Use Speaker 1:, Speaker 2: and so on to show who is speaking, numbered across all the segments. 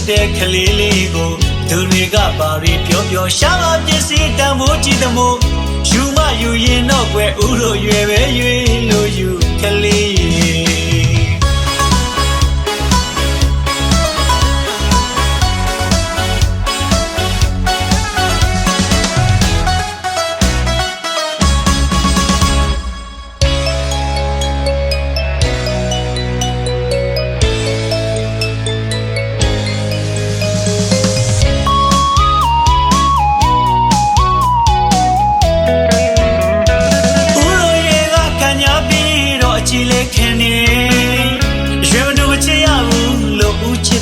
Speaker 1: တဲ့ကလေးလေးကိုသူတွေကပါရီပြောပြောရှာလာပစ္စည်းတန်ဖိုးကြည့်သမို့ယူမယူရင်တော့ကွယ်ဥတို့ရွယ်ပဲရွေးလို့ယူကလေး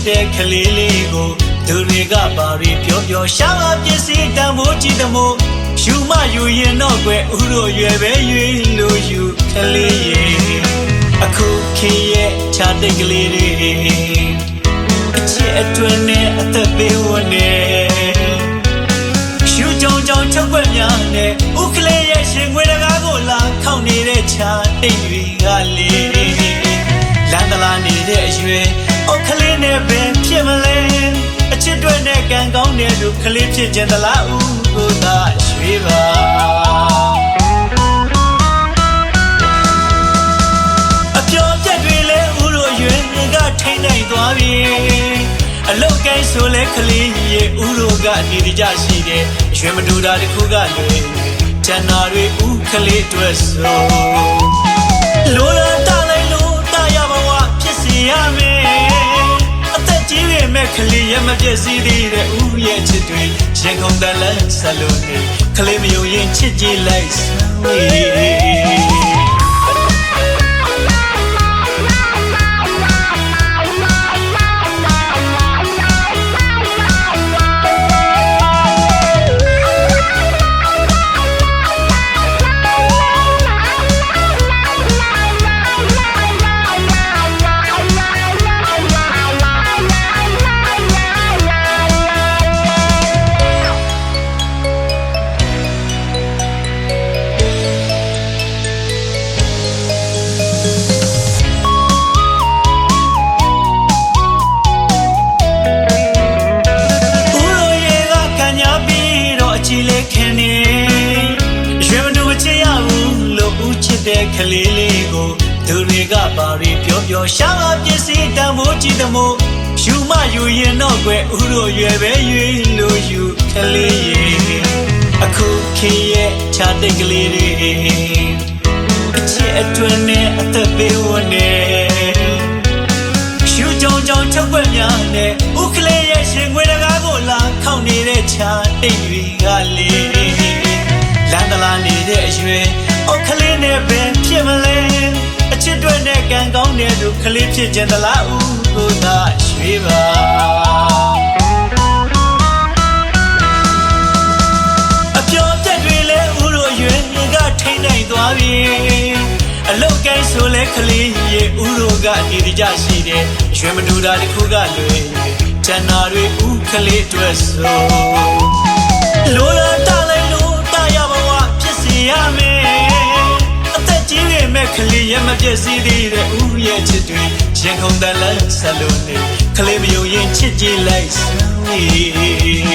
Speaker 1: တဲ့ကလေးလေးကိုသူတွေကပါရီပြောပြောရှာလာပစ္စည်းတန်ဖိုးကြည့်သမို့ယူမယူရင်တော့ကွယ်ဥတို့ရွယ်ပဲရွေးလို့ယူကလေးရဲ့အခုခေတ်ရဲ့ခြားတဲ့ကလေးတွေအချစ်အတွင်းနဲ့အသက်ပေးဝနဲ့ရှူကြောင်ကြောင်ချုပ်ွက်များနဲ့ဥကလေးရဲ့ရှင်ခွေတကားကိုလာခောက်နေတဲ့ခြားတိတ်တွေကလေးလန်တလာနေတဲ့အရွယ်ခလေးနဲ့ပဲဖြစ်မလဲအချစ်တွေနဲ့ကံကောင်းတဲ့လူခလေးဖြစ်ခြင်းသလားဦးကိုသာရွှေပါအပြောပြက်တွေလဲဦးတို့ရွယ်ကထိန်နိုင်သွားပြီအလုတ်ကိုင်းဆိုလဲခလေးရဲ့ဦးတို့ကနေကြရှိတယ်ရွှေမတူတာတခုကလွယ်ကျန်တာတွေဦးခလေးအတွက်ဆိုလိုလာတာလိုက်လို့တာရဘဝဖြစ်စီရမယ်ကြီးရဲ့မဲ့ကလေးရမပြည့်စည်သေးတဲ့ဥရဲ့ချစ်တွေရင်ခုန်တလန်းဆလို့နေကလေးမယုံရင်ချစ်ကြည့်လိုက်စမ်းဝေးတဲ့ကလေးလေးကိုသူတွေကပါရီပြောပြောရှာလာပစ္စည်းတန်ဖိုးကြည့်သမို့ယူမယူရင်တော့ကွယ်ဥတို့ရွယ်ပဲရွေးလို့ယူကလေးရဲ့အခုခေတ်ရဲ့ခြားတဲ့ကလေးတွေအချစ်အတွင်းနဲ့အသက်ပေးဝနဲ့ရှူကြောင်ကြောင်ချုပ်ွက်များနဲ့ဥကလေးရဲ့ရှင်ခွေတကားကိုလာခောက်နေတဲ့ခြားတိတ်တွေကလေးလန်တလာနေတဲ့အရွယ်ခလေးနဲ့ပဲဖြစ်မလဲအချစ်တွေနဲ့ကံကောင်းတဲ့လူခလေးဖြစ်ခြင်းသလားဦးကိုသာရွှေပါအပြောပြက်တွေလဲဦးတို့ရွယ်ကထိန်နိုင်သွားပြီအလုတ်ကိုင်းဆိုလဲခလေးရဲ့ဦးတို့ကနေကြရှိတယ်ရွှေမတူတာတခုကလွယ်ကျန်တာတွေဦးခလေးအတွက်ဆိုလိုလာတာလိုက်လို့တာရဘဝဖြစ်စီရမယ်ကြီးရဲ့မဲ့ကလေးရမပြည့်စည်သေးတဲ့ဥရဲ့ချစ်တွေရင်ခုန်တလန်းဆလို့နေကလေးမယုံရင်ချစ်ကြည့်လိုက်စမ်း